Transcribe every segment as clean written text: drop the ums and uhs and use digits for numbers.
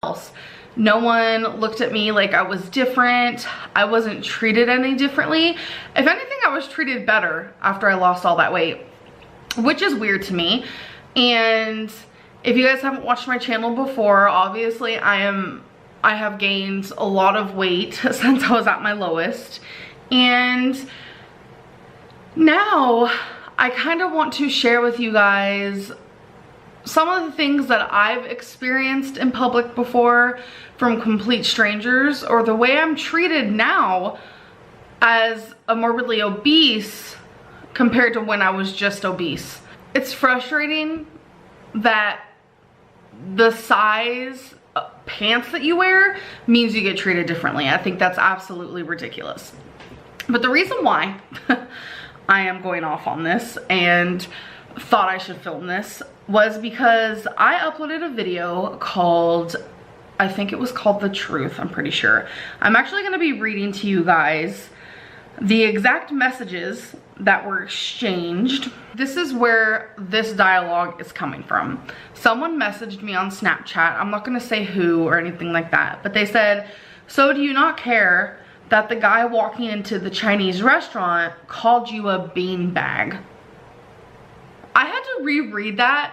else. No one looked at me like I was different. I wasn't treated any differently. If anything, I was treated better after I lost all that weight, which is weird to me. And if you guys haven't watched my channel before, obviously I have gained a lot of weight since I was at my lowest. And now I kind of want to share with you guys some of the things that I've experienced in public before from complete strangers, or the way I'm treated now as a morbidly obese compared to when I was just obese. It's frustrating that the size of pants that you wear means you get treated differently. I think that's absolutely ridiculous. But the reason why I am going off on this and thought I should film this was because I uploaded a video called, I think it was called The Truth, I'm pretty sure. I'm actually gonna be reading to you guys the exact messages that were exchanged. This is where this dialogue is coming from. Someone messaged me on Snapchat, I'm not gonna say who or anything like that, but they said, "So do you not care that the guy walking into the Chinese restaurant called you a beanbag?" I had to reread that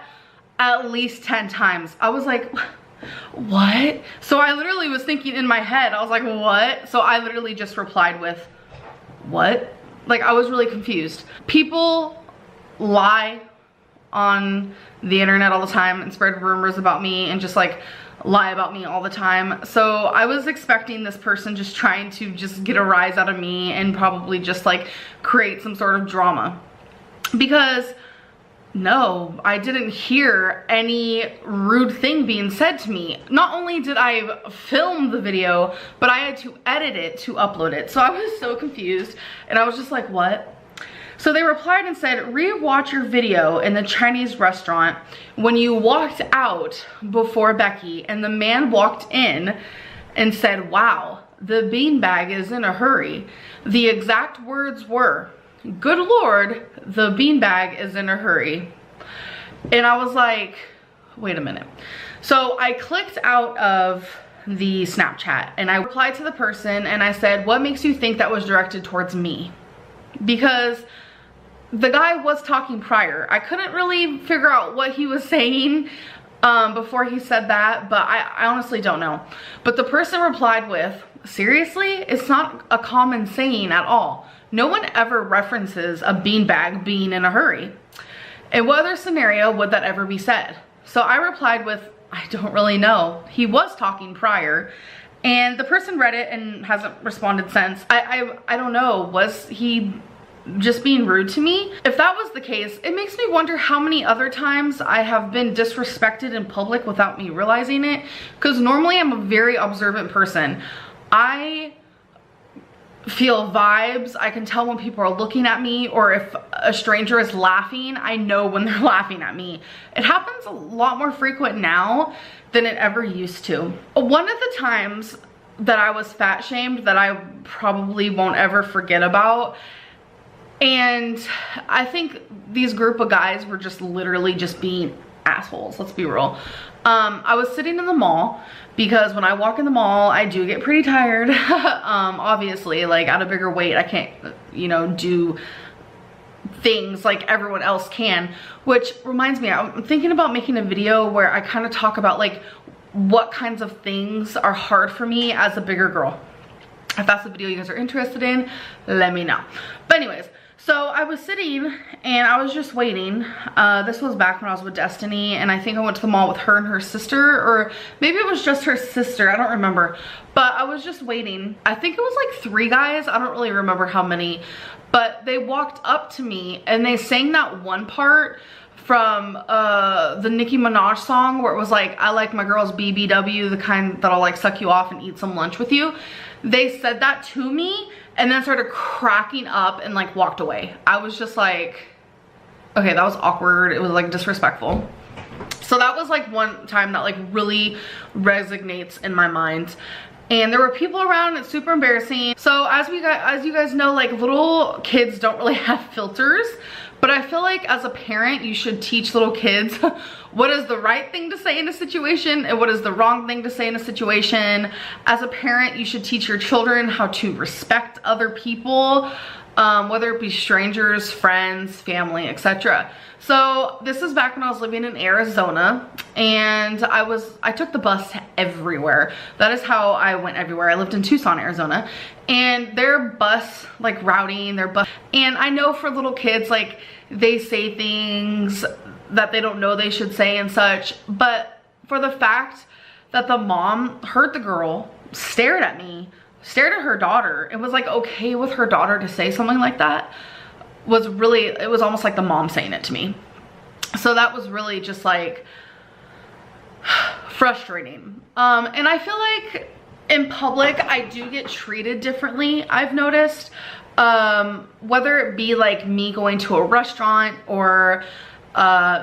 at least 10 times. I was like, what? So I literally was thinking in my head, I was like, what? So I literally just replied with, what? Like, I was really confused. People lie on the internet all the time and spread rumors about me and just like lie about me all the time. So I was expecting this person just trying to just get a rise out of me and probably just like create some sort of drama. Because no, I didn't hear any rude thing being said to me. Not only did I film the video, but I had to edit it to upload it. So I was so confused and I was just like, what? So they replied and said, "Re-watch your video in the Chinese restaurant when you walked out before Becky and the man walked in and said, 'Wow, the beanbag is in a hurry.' The exact words were, 'Good Lord, the beanbag is in a hurry.'" And I was like, wait a minute. So I clicked out of the Snapchat and I replied to the person and I said, "What makes you think that was directed towards me?" Because the guy was talking prior. I couldn't really figure out what he was saying before he said that, but I honestly don't know. But the person replied with, "Seriously? It's not a common saying at all. No one ever references a beanbag being in a hurry. In what other scenario would that ever be said?" So I replied with, "I don't really know. He was talking prior." And the person read it and hasn't responded since. I don't know. Was he just being rude to me? If that was the case, it makes me wonder how many other times I have been disrespected in public without me realizing it. Because normally I'm a very observant person. I feel vibes. I can tell when people are looking at me, or if a stranger is laughing, I know when they're laughing at me. It happens a lot more frequent now than it ever used to. One of the times that I was fat shamed that I probably won't ever forget about, and I think these group of guys were just literally just being assholes, let's be real. I was sitting in the mall because when I walk in the mall, I do get pretty tired. Obviously, like at a bigger weight, I can't, you know, do things like everyone else can, which reminds me, I'm thinking about making a video where I kind of talk about like what kinds of things are hard for me as a bigger girl. If that's the video you guys are interested in, let me know. But anyways, so I was sitting and I was just waiting. This was back when I was with Destiny, and I think I went to the mall with her and her sister, or maybe it was just her sister, I don't remember. But I was just waiting. I think it was like 3 guys, I don't really remember how many, but they walked up to me and they sang that one part from the Nicki Minaj song where it was like, "I like my girls BBW, the kind that'll like suck you off and eat some lunch with you." They said that to me and then started cracking up and like walked away. I was just like, okay, that was awkward. It was like disrespectful. So that was like one time that like really resonates in my mind. And there were people around, it's super embarrassing. So as you guys know, like little kids don't really have filters, but But I feel like as a parent, you should teach little kids what is the right thing to say in a situation and what is the wrong thing to say in a situation. As a parent, you should teach your children how to respect other people, whether it be strangers, friends, family, etc. So this is back when I was living in Arizona, and I took the bus everywhere. That is how I went everywhere. I lived in Tucson, Arizona, and their bus like routing, and I know for little kids, like they say things that they don't know they should say and such, but for the fact that the mom heard the girl, stared at me, stared at her daughter, and was like okay with her daughter to say something like that, it was almost like the mom saying it to me. So that was really just like frustrating. And I feel like in public, I do get treated differently, I've noticed. Whether it be like me going to a restaurant or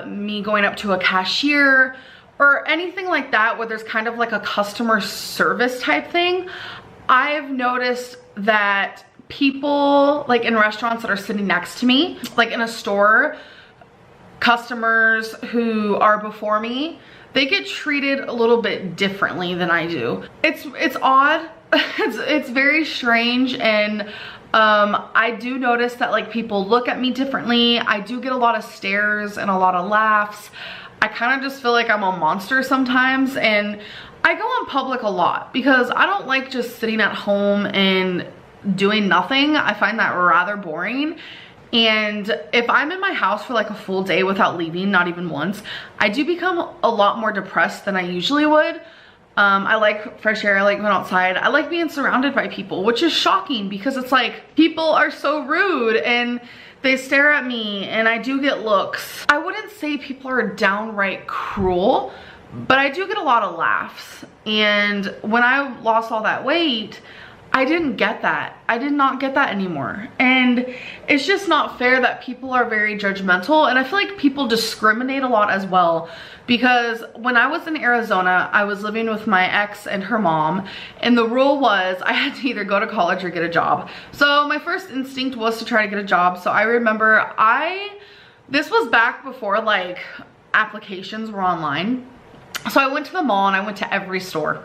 me going up to a cashier or anything like that, where there's kind of like a customer service type thing, I've noticed that people like in restaurants that are sitting next to me, like in a store, customers who are before me, they get treated a little bit differently than I do. It's odd. It's very strange, and I do notice that like people look at me differently. I do get a lot of stares and a lot of laughs. I kind of just feel like I'm a monster sometimes, and I go in public a lot because I don't like just sitting at home and doing nothing. I find that rather boring. And if I'm in my house for like a full day without leaving, not even once, I do become a lot more depressed than I usually would. I like fresh air, I like going outside, I like being surrounded by people, which is shocking because it's like people are so rude and they stare at me and I do get looks. I wouldn't say people are downright cruel, but I do get a lot of laughs. And when I lost all that weight, I didn't get that. I did not get that anymore. And it's just not fair that people are very judgmental. And I feel like people discriminate a lot as well. Because when I was in Arizona, I was living with my ex and her mom. And the rule was I had to either go to college or get a job. So my first instinct was to try to get a job. So I remember this was back before like applications were online. So I went to the mall and I went to every store.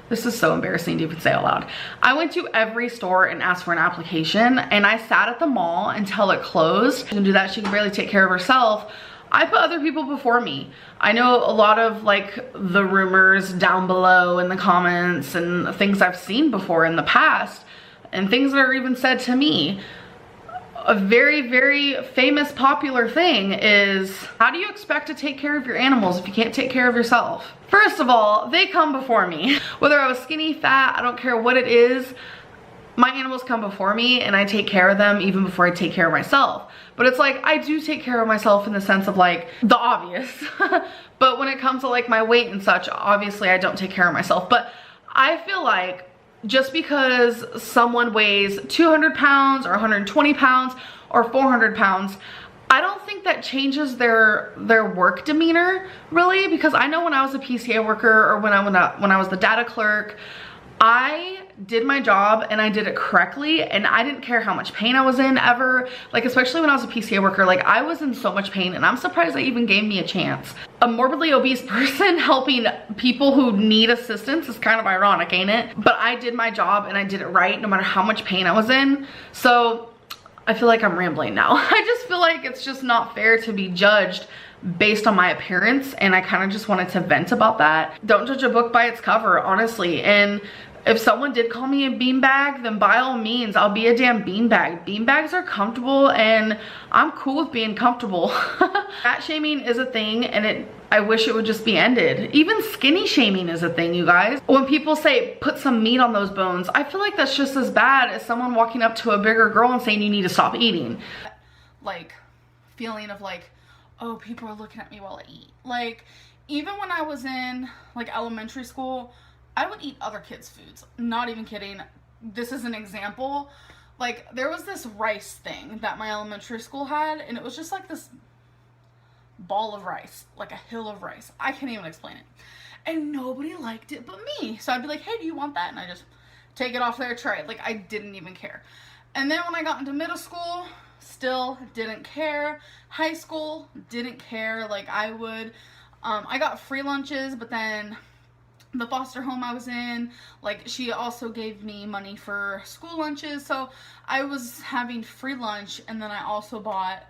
This is so embarrassing to even say out loud. I went to every store and asked for an application, and I sat at the mall until it closed. She can do that, she can barely take care of herself. I put other people before me. I know a lot of like the rumors down below in the comments and things I've seen before in the past and things that are even said to me. A very, very famous popular thing is, how do you expect to take care of your animals if you can't take care of yourself? First of all, they come before me. Whether I was skinny, fat, I don't care what it is, my animals come before me and I take care of them even before I take care of myself. But it's like, I do take care of myself in the sense of like the obvious. But when it comes to like my weight and such, obviously I don't take care of myself. But I feel like just because someone weighs 200 pounds or 120 pounds or 400 pounds, I don't think that changes their work demeanor really, because I know when I was a PCA worker or when I was the data clerk, I did my job and I did it correctly, and I didn't care how much pain I was in ever. Like, especially when I was a PCA worker, like I was in so much pain, and I'm surprised they even gave me a chance. A morbidly obese person helping people who need assistance is kind of ironic, ain't it? But I did my job and I did it right no matter how much pain I was in. So I feel like I'm rambling now. I just feel like it's just not fair to be judged based on my appearance, and I kind of just wanted to vent about that. Don't judge a book by its cover, honestly. And if someone did call me a beanbag, then by all means, I'll be a damn beanbag. Beanbags are comfortable and I'm cool with being comfortable. Fat shaming is a thing, and I wish it would just be ended. Even skinny shaming is a thing, you guys. When people say, put some meat on those bones, I feel like that's just as bad as someone walking up to a bigger girl and saying you need to stop eating. Like, feeling of like, oh, people are looking at me while I eat. Like, even when I was in like elementary school, I would eat other kids' foods. Not even kidding. This is an example. Like, there was this rice thing that my elementary school had, and it was just like this ball of rice, like a hill of rice. I can't even explain it. And nobody liked it but me. So I'd be like, hey, do you want that? And I just take it off their tray. Like, I didn't even care. And then when I got into middle school, still didn't care. High school, didn't care. Like I got free lunches, but then the foster home I was in, like she also gave me money for school lunches, so I was having free lunch, and then I also bought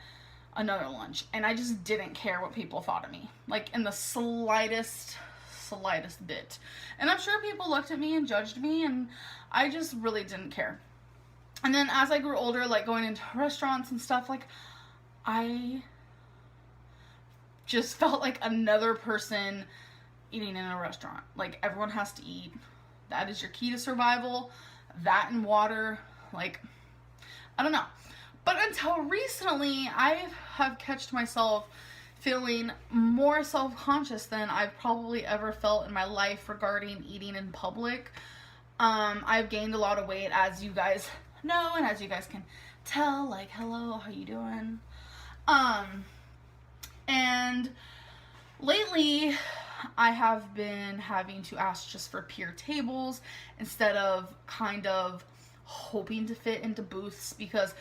another lunch, and I just didn't care what people thought of me, like in the slightest bit. And I'm sure people looked at me and judged me, and I just really didn't care. And then as I grew older, like going into restaurants and stuff, like I just felt like another person eating in a restaurant. Like everyone has to eat. That is your key to survival. That and water. Like, I don't know. But until recently, I have catched myself feeling more self-conscious than I've probably ever felt in my life regarding eating in public. I've gained a lot of weight, as you guys know, and as you guys can tell, like, hello, how you doing? And lately, I have been having to ask just for peer tables instead of kind of hoping to fit into booths, because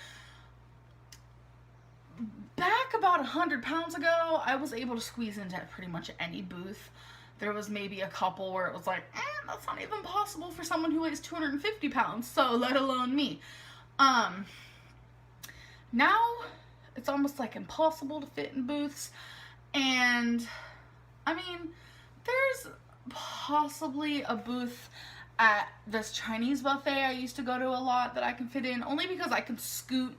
back about 100 pounds ago, I was able to squeeze into pretty much any booth. There was maybe a couple where it was like, that's not even possible for someone who weighs 250 pounds, so let alone me. Now, it's almost like impossible to fit in booths, and I mean, there's possibly a booth at this Chinese buffet I used to go to a lot that I can fit in, only because I can scoot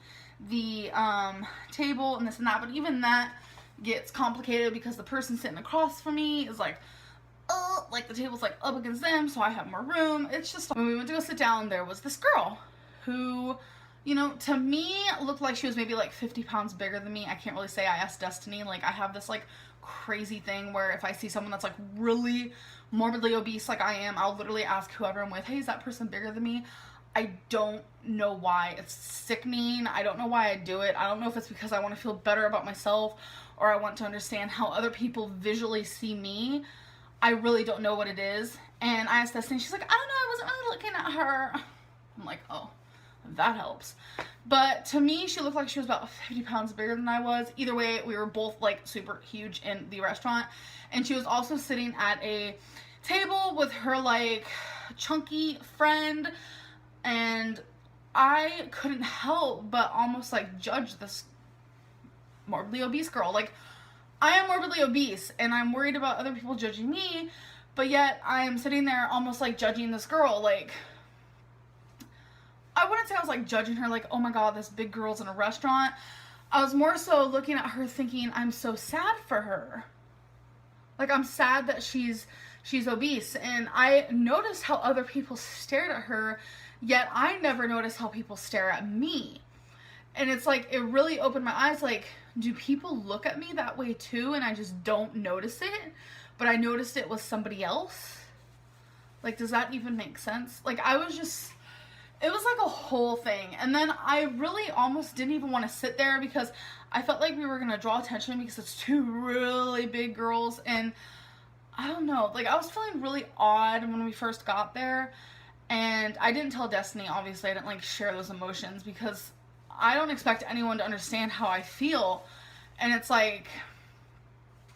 the table and this and that, but even that gets complicated because the person sitting across from me is like the table's like up against them, so I have more room. It's just, when we went to go sit down, there was this girl who, you know, to me looked like she was maybe like 50 pounds bigger than me. I can't really say. I asked Destiny, like I have this like crazy thing where if I see someone that's like really morbidly obese like I am, I'll literally ask whoever I'm with, hey, is that person bigger than me? I don't know why. It's sickening. I don't know why I do it. I don't know if it's because I want to feel better about myself or I want to understand how other people visually see me. I really don't know what it is. And I asked Destiny, she's like, I don't know, I wasn't really looking at her. I'm like, oh, that helps. But to me, she looked like she was about 50 pounds bigger than I was. Either way, we were both like super huge in the restaurant. And she was also sitting at a table with her like chunky friend. And I couldn't help but almost like judge this morbidly obese girl. Like, I am morbidly obese and I'm worried about other people judging me, but yet I am sitting there almost like judging this girl. Like, I wouldn't say I was like judging her like, oh my god, this big girl's in a restaurant. I was more so looking at her thinking, I'm so sad for her. Like, I'm sad that she's obese. And I noticed how other people stared at her, yet I never noticed how people stare at me. And it's like, it really opened my eyes, like, do people look at me that way too and I just don't notice it? But I noticed it was somebody else? Like, does that even make sense? Like, it was like a whole thing. And then I really almost didn't even want to sit there because I felt like we were going to draw attention because it's two really big girls. And I don't know, like, I was feeling really odd when we first got there. And I didn't tell Destiny, obviously. I didn't like share those emotions because I don't expect anyone to understand how I feel. And it's like,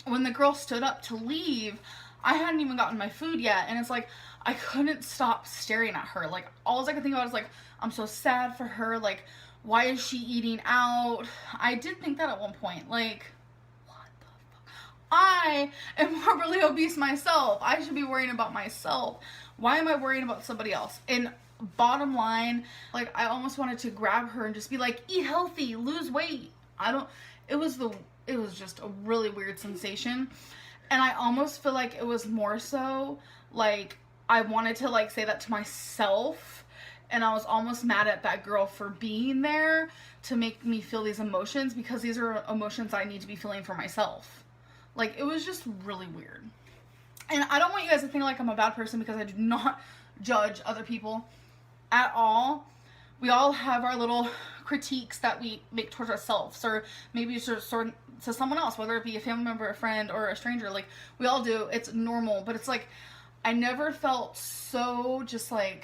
when the girl stood up to leave, I hadn't even gotten my food yet. And it's like, I couldn't stop staring at her. Like, all I could think about is like, I'm so sad for her. Like, why is she eating out? I did think that at one point. Like, what the fuck? I am morbidly obese myself. I should be worrying about myself. Why am I worrying about somebody else? And bottom line, like, I almost wanted to grab her and just be like, eat healthy, lose weight. It was just a really weird sensation. And I almost feel like it was more so like I wanted to like say that to myself, and I was almost mad at that girl for being there to make me feel these emotions, because these are emotions I need to be feeling for myself. Like, it was just really weird. And I don't want you guys to think like I'm a bad person, because I do not judge other people at all. We all have our little critiques that we make towards ourselves, or maybe to someone else, whether it be a family member, a friend, or a stranger. Like, we all do. It's normal. But it's like, I never felt so just like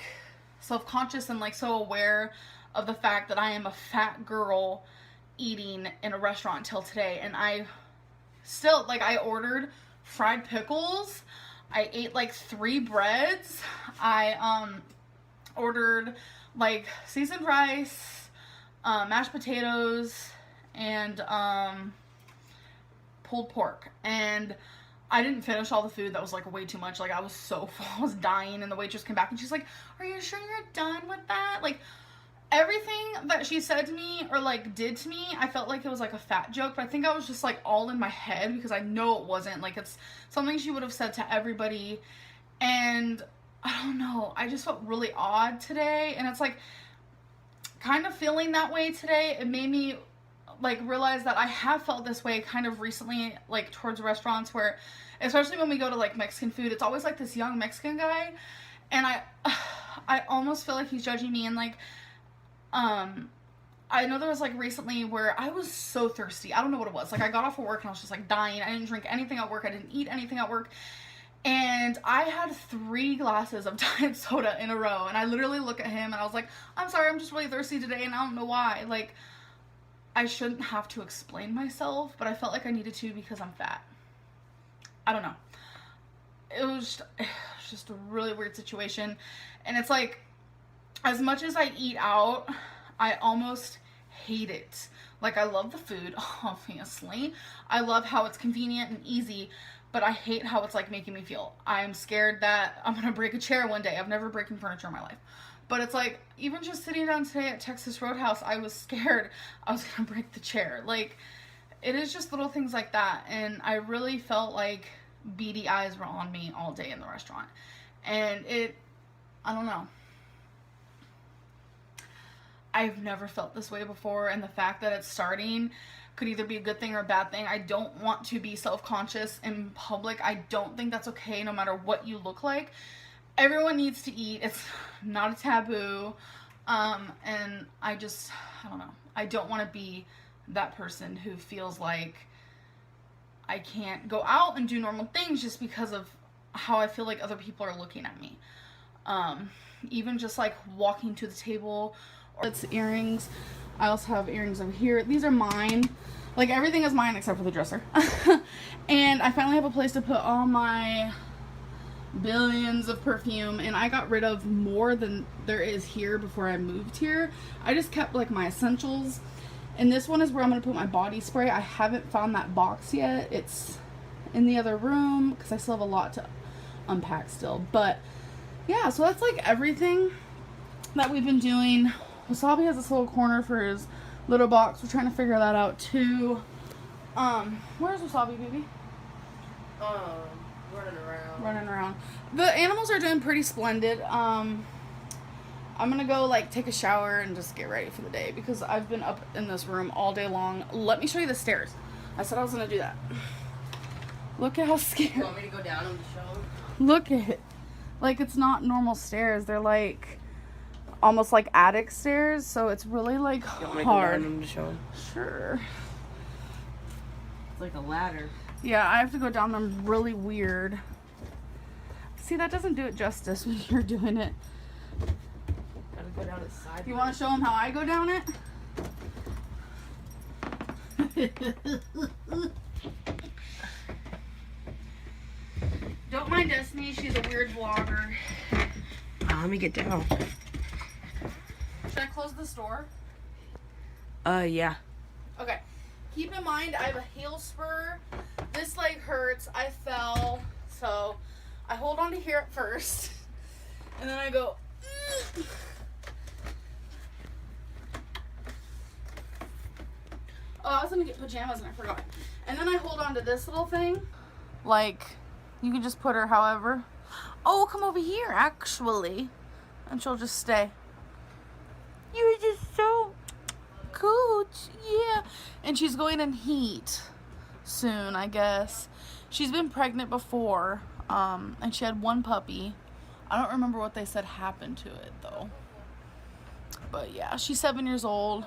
self-conscious and like so aware of the fact that I am a fat girl eating in a restaurant until today, and I still, like, I ordered fried pickles, I ate like 3 breads, I ordered like seasoned rice, mashed potatoes, and pulled pork, and I didn't finish all the food. That was like way too much. Like, I was so full, I was dying, and the waitress came back and she's like, are you sure you're done with that? Like, everything that she said to me or like did to me, I felt like it was like a fat joke, but I think I was just like all in my head because I know it wasn't. Like, it's something she would have said to everybody, and I don't know, I just felt really odd today, and it's like kind of feeling that way today. It made me like realize that I have felt this way kind of recently, like towards restaurants where, especially when we go to like Mexican food, it's always like this young Mexican guy, and I almost feel like he's judging me. And like, I know there was like recently where I was so thirsty. I don't know what it was. Like, I got off of work and I was just like dying. I didn't drink anything at work. I didn't eat anything at work. And I had 3 glasses of diet soda in a row. And I literally look at him and I was like, I'm sorry, I'm just really thirsty today and I don't know why. Like, I shouldn't have to explain myself, but I felt like I needed to because I'm fat. I don't know. It was just a really weird situation. And it's like, as much as I eat out, I almost hate it. Like, I love the food, obviously. I love how it's convenient and easy, but I hate how it's like making me feel. I'm scared that I'm gonna break a chair one day. I've never broken furniture in my life. But it's like, even just sitting down today at Texas Roadhouse, I was scared I was gonna break the chair. Like, it is just little things like that. And I really felt like beady eyes were on me all day in the restaurant. And I don't know. I've never felt this way before, and the fact that it's starting could either be a good thing or a bad thing. I don't want to be self-conscious in public. I don't think that's okay, no matter what you look like. Everyone needs to eat. It's not a taboo. And I don't know. I don't want to be that person who feels like I can't go out and do normal things just because of how I feel like other people are looking at me. Even just like walking to the table. It's earrings. I also have earrings over here. These are mine. Like, everything is mine except for the dresser. And I finally have a place to put all my billions of perfume, and I got rid of more than there is here before I moved here. I just kept like my essentials, and this one is where I'm going to put my body spray. I haven't found that box yet. It's in the other room because I still have a lot to unpack still. But yeah, so that's like everything that we've been doing. Wasabi has this little corner for his little box. We're trying to figure that out too. Where's Wasabi, baby? Running around. The animals are doing pretty splendid. I'm gonna go like take a shower and just get ready for the day because I've been up in this room all day long. Let me show you the stairs. I said I was gonna do that. Look at how scared. You want me to go down and show them? Look at it. Like, it's not normal stairs. They're like almost like attic stairs, so it's really like You want me hard. to go down them to show them? Sure. It's like a ladder. Yeah, I have to go down them really weird. See, that doesn't do it justice when you're doing it. Gotta go down its side. You want to show them how I go down it? Don't mind Destiny, she's a weird vlogger. Let me get down. Should I close this door? Yeah. Okay. Keep in mind, I have a heel spur. This leg hurts. I fell. So, I hold on to here at first. And then I go... Oh, I was going to get pajamas and I forgot. And then I hold on to this little thing. Like, you can just put her however. Oh, come over here, actually. And she'll just stay. You're just so... Coach, yeah. And she's going in heat soon, I guess. She's been pregnant before, and she had 1 puppy. I don't remember what they said happened to it, though. But yeah, she's 7 years old.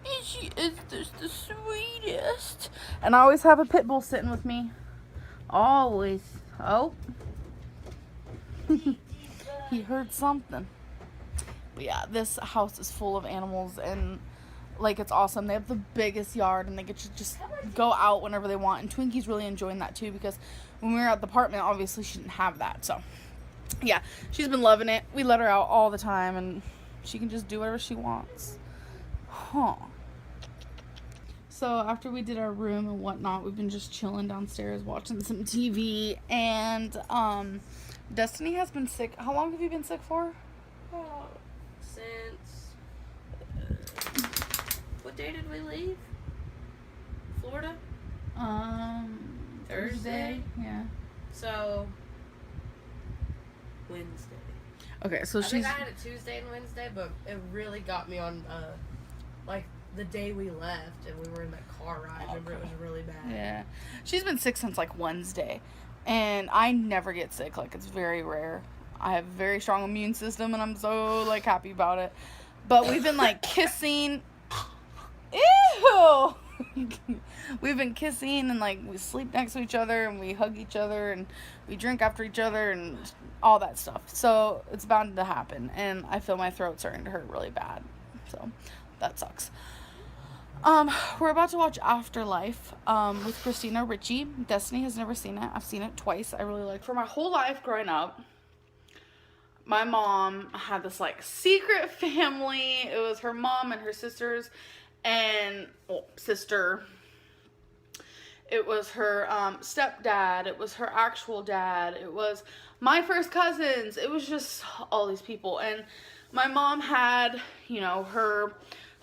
And she is just the sweetest. And I always have a pit bull sitting with me. Always. Oh. He heard something. But yeah, this house is full of animals, and Like, it's awesome. They have the biggest yard, and they get to just go out whenever they want. And Twinkie's really enjoying that, too, because when we were at the apartment, obviously, she didn't have that. So, yeah, she's been loving it. We let her out all the time, and she can just do whatever she wants. Huh. So, after we did our room and whatnot, we've been just chilling downstairs, watching some TV. And, Destiny has been sick. How long have you been sick for? Oh, since... what day did we leave? Florida? Thursday? Yeah. So, Wednesday. Okay, so I think I had a Tuesday and Wednesday, but it really got me on, like, the day we left and we were in that car ride. I remember it was really bad. Yeah. She's been sick since, like, Wednesday. And I never get sick. Like, it's very rare. I have a very strong immune system, and I'm so, like, happy about it. But we've been, like, kissing. Ew! We've been kissing, and, like, we sleep next to each other, and we hug each other, and we drink after each other, and all that stuff. So, it's bound to happen. And I feel my throat starting to hurt really bad. So, that sucks. We're about to watch Afterlife, with Christina Ricci. Destiny has never seen it. I've seen it twice. I really like it. For my whole life growing up, my mom had this, like, secret family. It was her mom and her sisters and, well, sister. It was her, stepdad. It was her actual dad. It was my first cousins. It was just all these people. And my mom had, you know, her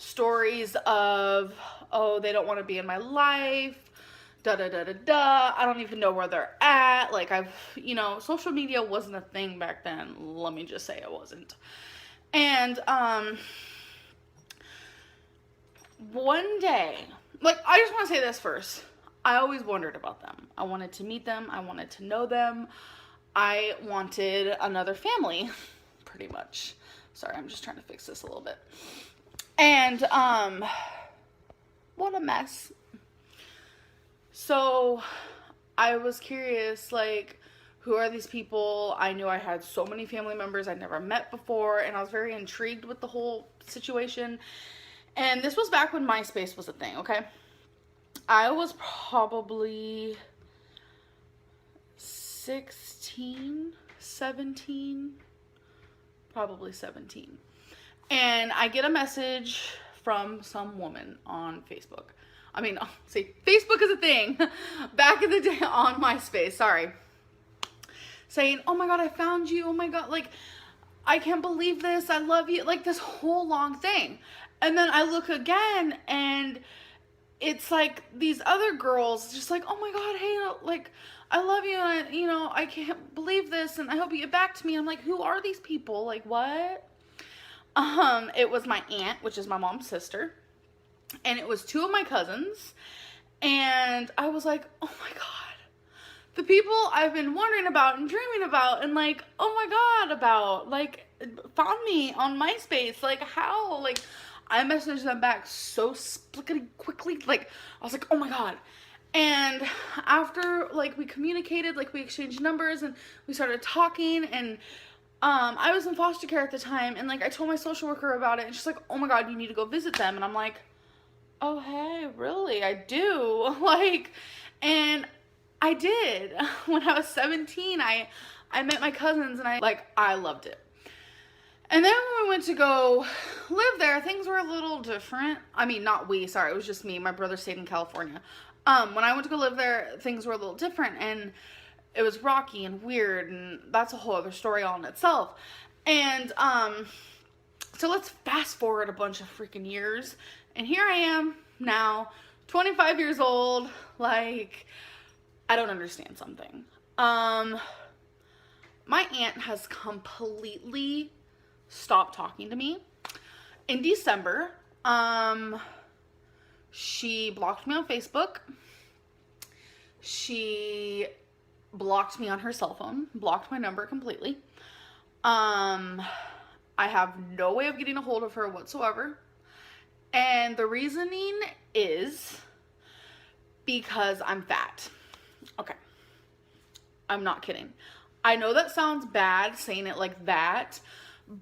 stories of, oh, they don't want to be in my life, da da da da da, I don't even know where they're at. Like, you know, social media wasn't a thing back then. Let me just say it wasn't. And one day, like, I just want to say this first. I always wondered about them. I wanted to meet them. I wanted to know them. I wanted another family, pretty much. Sorry, I'm just trying to fix this a little bit. And, what a mess. So, I was curious, like, who are these people? I knew I had so many family members I'd never met before, and I was very intrigued with the whole situation. And this was back when MySpace was a thing, okay? I was probably 16, 17, probably 17. And I get a message from some woman on Facebook. I mean, see, Facebook is a thing. Back in the day on MySpace, sorry. Saying, oh my God, I found you. Oh my God, like, I can't believe this. I love you. Like, this whole long thing. And then I look again, and it's like these other girls just like, oh my God, hey, like, I love you. And I can't believe this. And I hope you get back to me. I'm like, who are these people? Like, what? It was my aunt, which is my mom's sister, and it was two of my cousins, and I was like, oh my God, the people I've been wondering about and dreaming about, and like, oh my God, about, like, found me on MySpace, like, how, like, I messaged them back so quickly, like, I was like, oh my God. And after, like, we communicated, like, we exchanged numbers, and we started talking, and I was in foster care at the time, and, like, I told my social worker about it, and she's like, oh my God, you need to go visit them. And I'm like, oh, hey, really? I do. Like, and I did. When I was 17, I met my cousins, and I loved it. And then when we went to go live there, things were a little different. I mean, not we, sorry, it was just me. My brother stayed in California. When I went to go live there, things were a little different, and it was rocky and weird, and that's a whole other story all in itself. And, so let's fast forward a bunch of freaking years, and here I am now, 25 years old, like, I don't understand something. My aunt has completely stopped talking to me. In December, she blocked me on Facebook. She blocked me on her cell phone, blocked my number completely. I have no way of getting a hold of her whatsoever. And the reasoning is because I'm fat. Okay. I'm not kidding. I know that sounds bad saying it like that,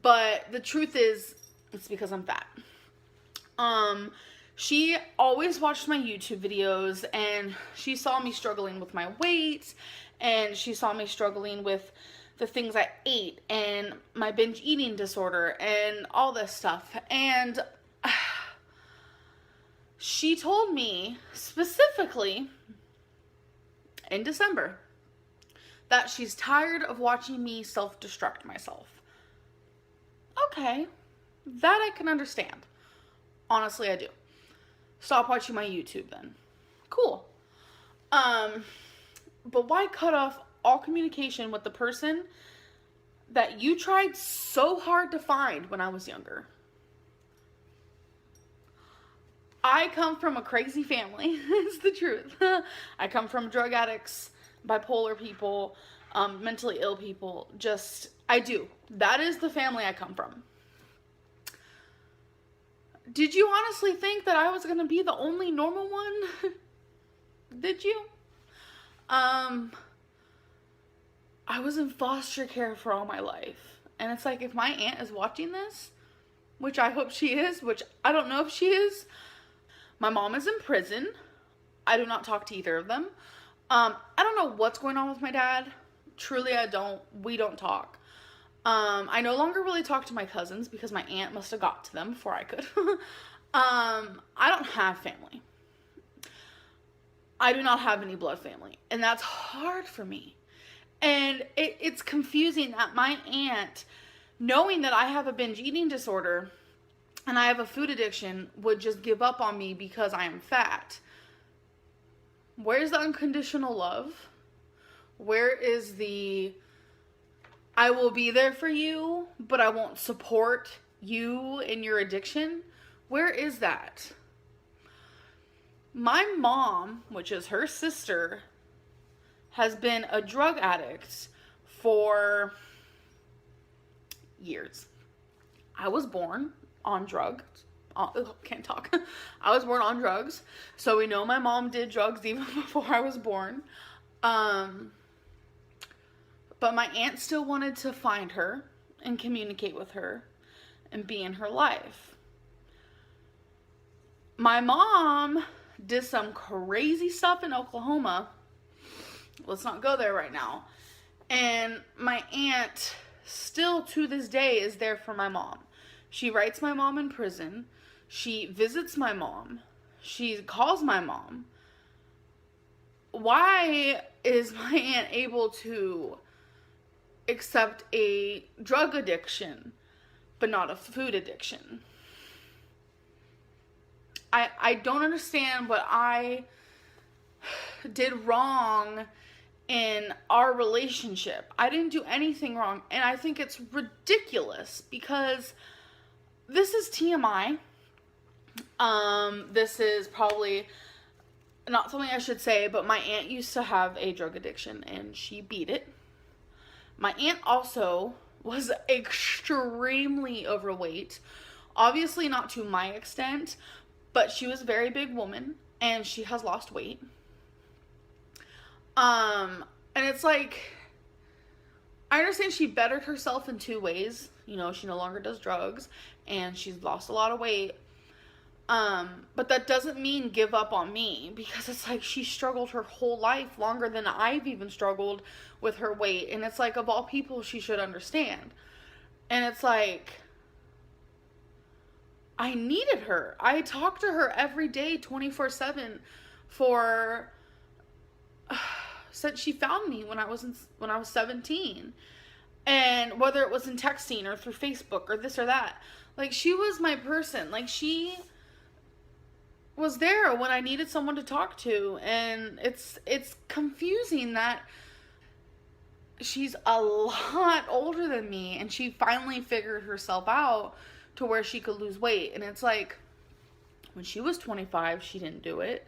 but the truth is it's because I'm fat. She always watched my YouTube videos, and she saw me struggling with my weight, and she saw me struggling with the things I ate and my binge eating disorder and all this stuff. And she told me specifically in December that she's tired of watching me self-destruct myself. Okay, that I can understand. Honestly, I do. Stop watching my YouTube then. Cool. But why cut off all communication with the person that you tried so hard to find when I was younger? I come from a crazy family. It's the truth. I come from drug addicts, bipolar people, mentally ill people. I do. That is the family I come from. Did you honestly think that I was going to be the only normal one? Did you? I was in foster care for all my life. And it's like, if my aunt is watching this, which I hope she is, which I don't know if she is. My mom is in prison. I do not talk to either of them. I don't know what's going on with my dad. Truly, I don't. We don't talk. I no longer really talk to my cousins because my aunt must have got to them before I could. I don't have family. I do not have any blood family. And that's hard for me. And it's confusing that my aunt, knowing that I have a binge eating disorder and I have a food addiction, would just give up on me because I am fat. Where's the unconditional love? Where is the I will be there for you, but I won't support you in your addiction? Where is that? My mom, which is her sister, has been a drug addict for years. I was born on drugs. Can't talk. I was born on drugs. So we know my mom did drugs even before I was born. But my aunt still wanted to find her and communicate with her and be in her life. My mom did some crazy stuff in Oklahoma. Let's not go there right now. And my aunt still to this day is there for my mom. She writes my mom in prison. She visits my mom. She calls my mom. Why is my aunt able to accept a drug addiction but not a food addiction? I don't understand what I did wrong in our relationship. I didn't do anything wrong, and I think it's ridiculous because this is TMI. This is probably not something I should say, but my aunt used to have a drug addiction and she beat it. My aunt also was extremely overweight. Obviously not to my extent, but she was a very big woman and she has lost weight. And it's like, I understand she bettered herself in two ways. You know, she no longer does drugs and she's lost a lot of weight. But that doesn't mean give up on me, because it's like she struggled her whole life longer than I've even struggled with her weight. And it's like, of all people, she should understand. And it's like, I needed her. I talked to her every day, 24/7 for, since she found me when I was 17. And whether it was in texting or through Facebook or this or that, like, she was my person. Like, she was there when I needed someone to talk to. And it's confusing that she's a lot older than me and she finally figured herself out to where she could lose weight. And it's like, when she was 25, she didn't do it.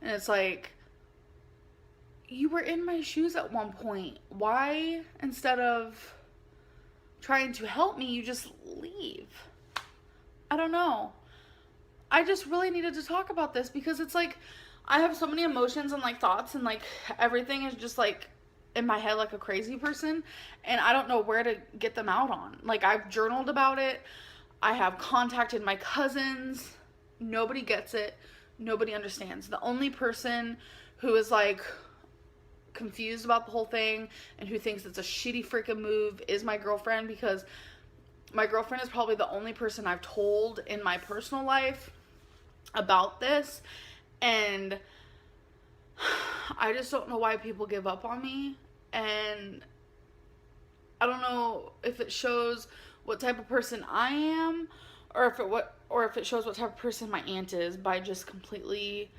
And it's like, you were in my shoes at one point. Why, instead of trying to help me, you just leave? I don't know. I just really needed to talk about this because it's like, I have so many emotions and like thoughts and like everything is just like in my head like a crazy person, and I don't know where to get them out on. Like, I've journaled about it. I have contacted my cousins. Nobody gets it. Nobody understands. The only person who is like confused about the whole thing and who thinks it's a shitty freaking move is my girlfriend, because my girlfriend is probably the only person I've told in my personal life about this, and I just don't know why people give up on me. And I don't know if it shows what type of person I am, or if it shows what type of person my aunt is, by just completely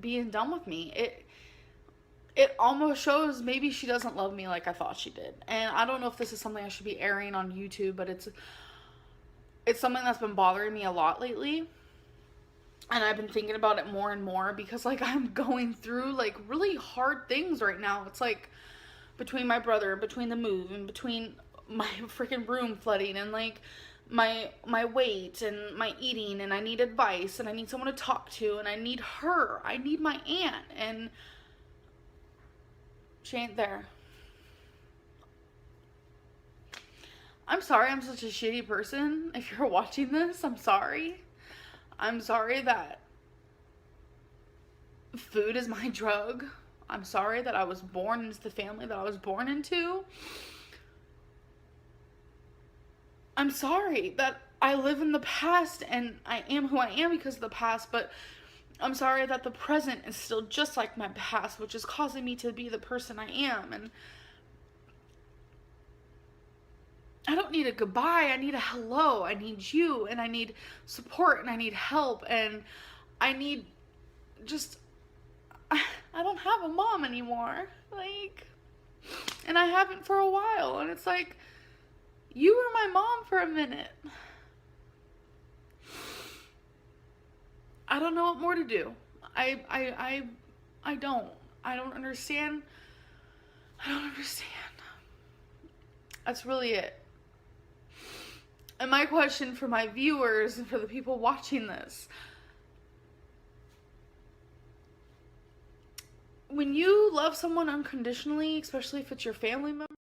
being done with me. It almost shows maybe she doesn't love me like I thought she did. And I don't know if this is something I should be airing on YouTube, but it's something that's been bothering me a lot lately. And I've been thinking about it more and more, because like I'm going through like really hard things right now. It's like between my brother, between the move, and between my freaking room flooding, and like my weight and my eating, and I need advice, and I need someone to talk to, and I need her. I need my aunt, and she ain't there. I'm sorry I'm such a shitty person. If you're watching this, I'm sorry. I'm sorry that food is my drug. I'm sorry that I was born into the family that I was born into. I'm sorry that I live in the past and I am who I am because of the past, but I'm sorry that the present is still just like my past, which is causing me to be the person I am. And I don't need a goodbye. I need a hello. I need you, and I need support, and I need help, and I need just, I don't have a mom anymore. Like, and I haven't for a while. And it's like, you were my mom for a minute. I don't know what more to do. I don't understand. I don't understand. That's really it. And my question for my viewers and for the people watching this: when you love someone unconditionally, especially if it's your family member,